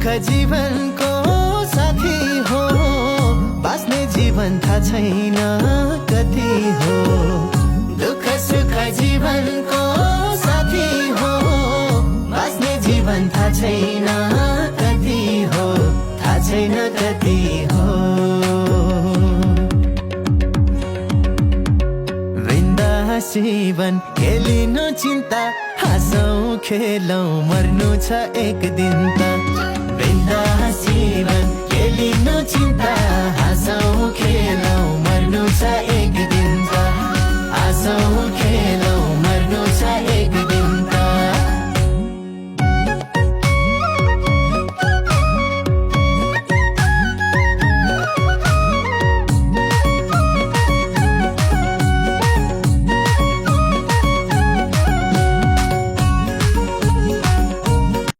जीवनको साथी हो, बाँच्ने जीवन थाहा छैन कति हो। दुःख सुख जीवनको साथी हो, बाँच्ने जीवन थाहा छैन कति हो, थाहा छैन कति हो। बिन्दास जीवन खेलिनु चिन्ता, हाँसौँ खेलौँ मर्नु छ एक दिन त। बिन्दास जीवन खेलिनु चिन्ता,